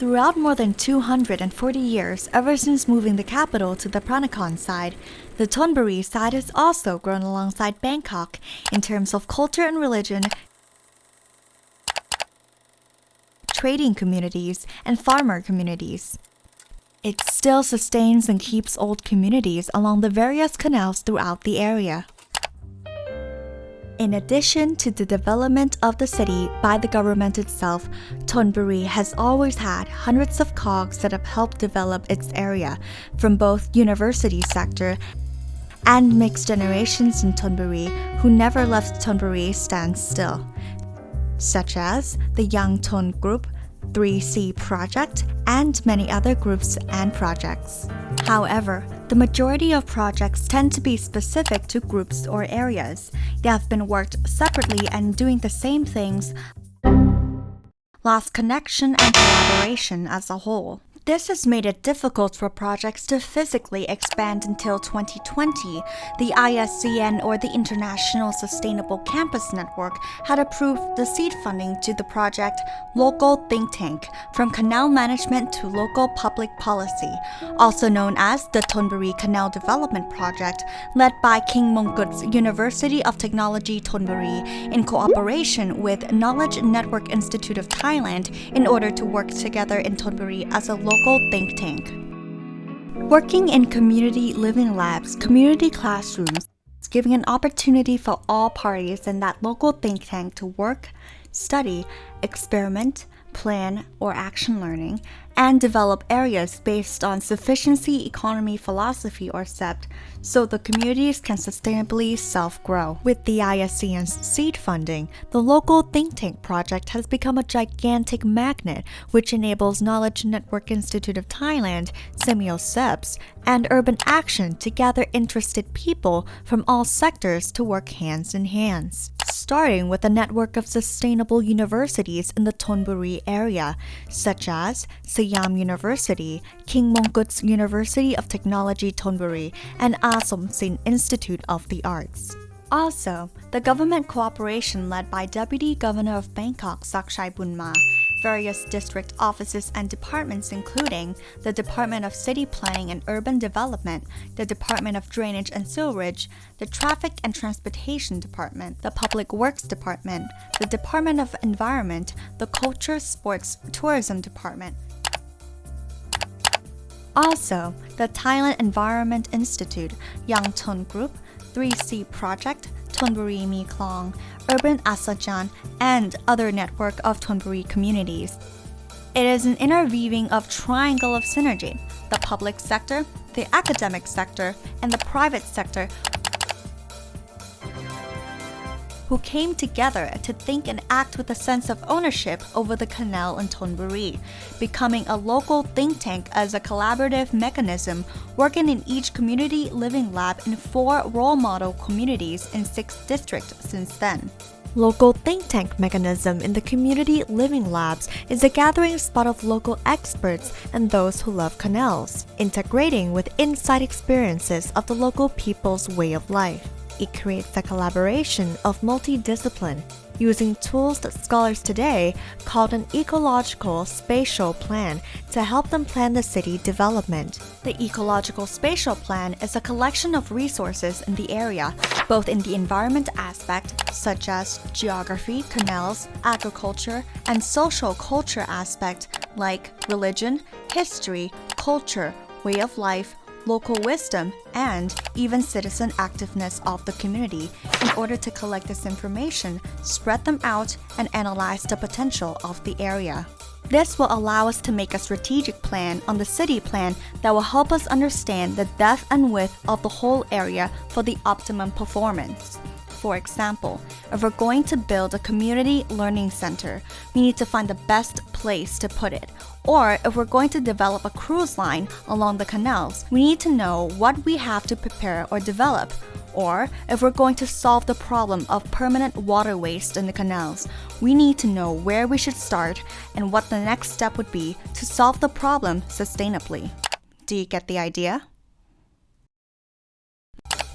Throughout more than 240 years ever since moving the capital to the Peranakan side, the Thonburi side has also grown alongside Bangkok in terms of culture and religion, trading communities, and farmer communities. It still sustains and keeps old communities along the various canals throughout the area. In addition to the development of the city by the government itself, Thonburi has always had hundreds of cogs that have helped develop its area from both university sector and mixed generations in Thonburi who never left Thonburi stand still, such as the Young Thon Group, 3C Project, and many other groups and projects. However, the majority of projects tend to be specific to groups or areas. They have been worked separately and doing the same things, lost connection and collaboration as a whole. This has made it difficult for projects to physically expand until 2020. The ISCN or the International Sustainable Campus Network had approved the seed funding to the project Local Think Tank from Canal Management to Local Public Policy, also known as the Thonburi Canal Development Project, led by King Mongkut's University of Technology Thonburi in cooperation with Knowledge Network Institute of Thailand in order to work together in Thonburi as a local think tank. Working in community living labs, community classrooms, giving an opportunity for all parties in that local think tank to work, study, experiment, plan, or action learning, and develop areas based on sufficiency economy philosophy or SEP, so the communities can sustainably self-grow. With the ISCN's seed funding, the local think tank project has become a gigantic magnet which enables Knowledge Network Institute of Thailand, SEPs, and Urban Action to gather interested people from all sectors to work hands in hands. Starting with a network of sustainable universities in the Thonburi area, such as Siam University, King Mongkut's University of Technology Thonburi, and Asom Sin Institute of the Arts. Also, the government cooperation led by Deputy Governor of Bangkok Sakchai Bunma, various district offices and departments including the Department of City Planning and Urban Development, the Department of Drainage and Sewerage, the Traffic and Transportation Department, the Public Works Department, the Department of Environment, the Culture, Sports, Tourism Department. Also, the Thailand Environment Institute, Young Thon Group, 3C Project, Thonburi Mi Klong, Urban Asajan, and other network of Thonburi communities. It is an interweaving of triangle of synergy, the public sector, the academic sector, and the private sector who came together to think and act with a sense of ownership over the canal in Thonburi, becoming a local think tank as a collaborative mechanism working in each community living lab in 4 role model communities in 6 districts since then. Local think tank mechanism in the community living labs is a gathering spot of local experts and those who love canals, integrating with inside experiences of the local people's way of life. It creates a collaboration of multidiscipline, using tools that scholars today call an ecological spatial plan to help them plan the city development. The ecological spatial plan is a collection of resources in the area, both in the environment aspect, such as geography, canals, agriculture, and social culture aspect, like religion, history, culture, way of life, local wisdom, and even citizen activeness of the community in order to collect this information, spread them out, and analyze the potential of the area. This will allow us to make a strategic plan on the city plan that will help us understand the depth and width of the whole area for the optimum performance. For example, if we're going to build a community learning center, we need to find the best place to put it. Or if we're going to develop a cruise line along the canals, we need to know what we have to prepare or develop. Or if we're going to solve the problem of permanent water waste in the canals, we need to know where we should start and what the next step would be to solve the problem sustainably. Do you get the idea?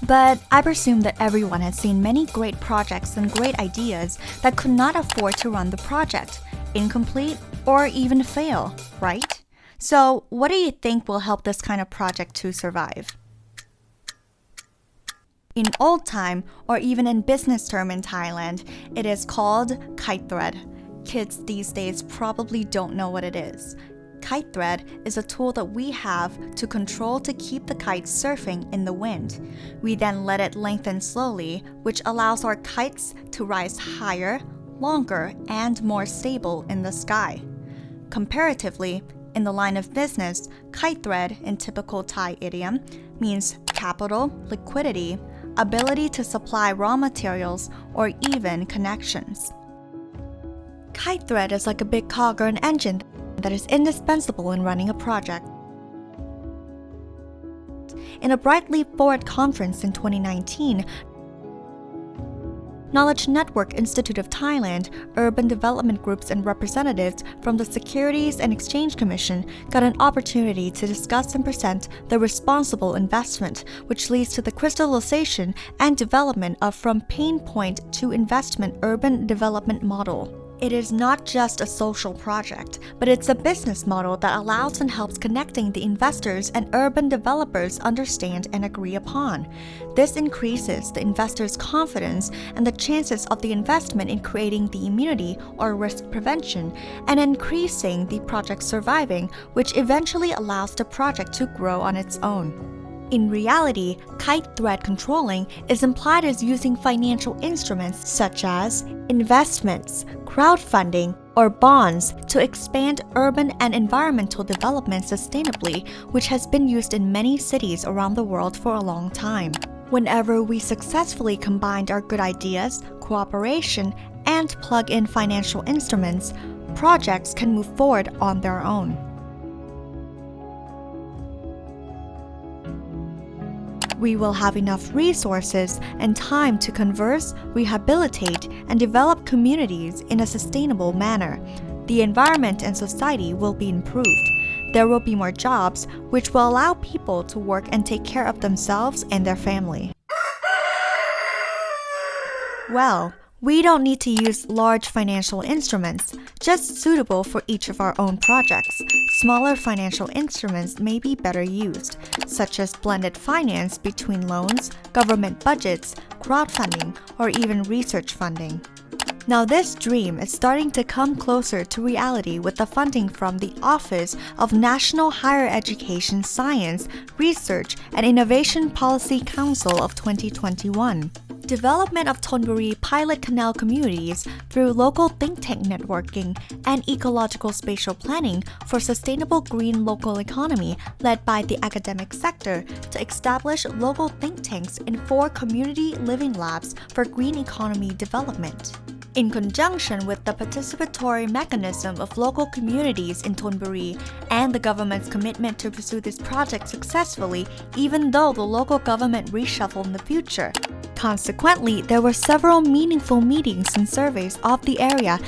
But I presume that everyone has seen many great projects and great ideas that could not afford to run the project, incomplete, or even fail. right? So, what do you think will help this kind of project to survive? In old time, or even in business term in Thailand, it is called kite thread. Kids these days probably don't know what it is. Kite thread is a tool that we have to control to keep the kite surfing in the wind. We then let it lengthen slowly, which allows our kites to rise higher, longer, and more stable in the sky. Comparatively, in the line of business, kite thread in typical Thai idiom means capital, liquidity, ability to supply raw materials, or even connections. Kite thread is like a big cog or an engine that is indispensable in running a project. In a Bright Leap Forward conference in 2019, Knowledge Network Institute of Thailand, urban development groups and representatives from the Securities and Exchange Commission got an opportunity to discuss and present the responsible investment, which leads to the crystallization and development of from pain point to investment urban development model. It is not just a social project, but it's a business model that allows and helps connecting the investors and urban developers understand and agree upon. This increases the investors' confidence and the chances of the investment in creating the immunity or risk prevention and increasing the project surviving, which eventually allows the project to grow on its own. In reality, kite thread controlling is implied as using financial instruments such as investments, crowdfunding, or bonds to expand urban and environmental development sustainably, which has been used in many cities around the world for a long time. Whenever we successfully combined our good ideas, cooperation, and plug in financial instruments, projects can move forward on their own. We will have enough resources and time to converse, rehabilitate, and develop communities in a sustainable manner. The environment and society will be improved. There will be more jobs, which will allow people to work and take care of themselves and their family. Well, we don't need to use large financial instruments, just suitable for each of our own projects. Smaller financial instruments may be better used, such as blended finance between loans, government budgets, crowdfunding, or even research funding. Now this dream is starting to come closer to reality with the funding from the Office of National Higher Education Science, Research and Innovation Policy Council of 2021. Development of Thonburi pilot canal communities through local think tank networking and ecological spatial planning for sustainable green local economy led by the academic sector to establish local think tanks in 4 community living labs for green economy development. In conjunction with the participatory mechanism of local communities in Thonburi and the government's commitment to pursue this project successfully even though the local government reshuffled in the future. Consequently, there were several meaningful meetings and surveys of the area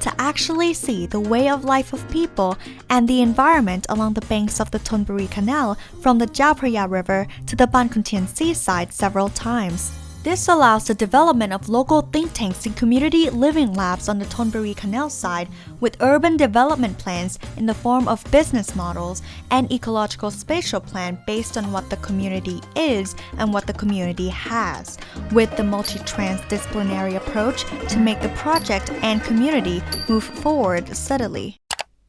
to actually see the way of life of people and the environment along the banks of the Thonburi Canal from the Chao Phraya River to the Ban Khon Tien seaside several times. This allows the development of local think tanks and community living labs on the Thonburi Canal side with urban development plans in the form of business models and ecological spatial plan based on what the community is and what the community has, with the multi-transdisciplinary approach to make the project and community move forward steadily.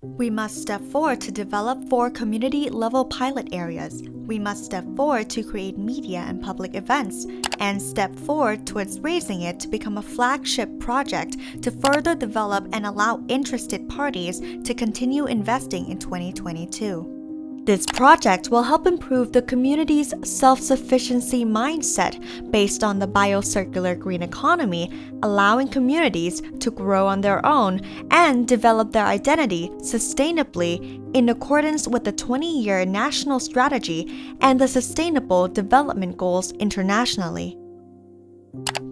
We must step forward to develop 4 community-level pilot areas. We must step forward to create media and public events, and step forward towards raising it to become a flagship project to further develop and allow interested parties to continue investing in 2022. This project will help improve the community's self-sufficiency mindset based on the biocircular green economy, allowing communities to grow on their own and develop their identity sustainably in accordance with the 20-year national strategy and the Sustainable Development Goals internationally.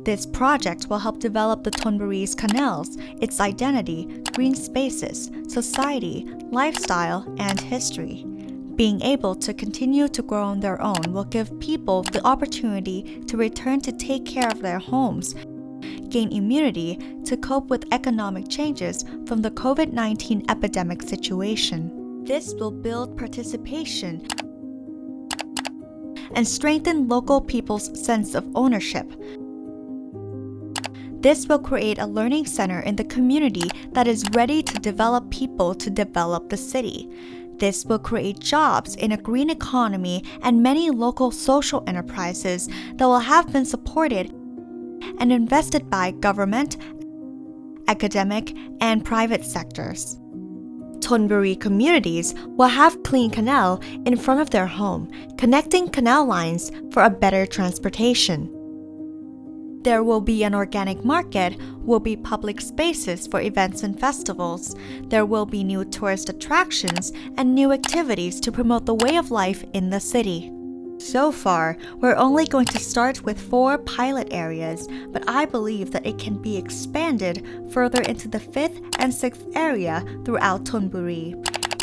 This project will help develop the Thonburi's canals, its identity, green spaces, society, lifestyle, and history. Being able to continue to grow on their own will give people the opportunity to return to take care of their homes, gain immunity to cope with economic changes from the COVID-19 epidemic situation. This will build participation and strengthen local people's sense of ownership. This will create a learning center in the community that is ready to develop people to develop the city. This will create jobs in a green economy and many local social enterprises that will have been supported and invested by government, academic, and private sectors. Thonburi communities will have clean canal in front of their home, connecting canal lines for a better transportation. There will be an organic market, will be public spaces for events and festivals. There will be new tourist attractions and new activities to promote the way of life in the city. So far, we're only going to start with 4 pilot areas, but I believe that it can be expanded further into the 5th and 6th area throughout Thonburi.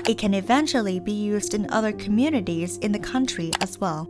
It can eventually be used in other communities in the country as well.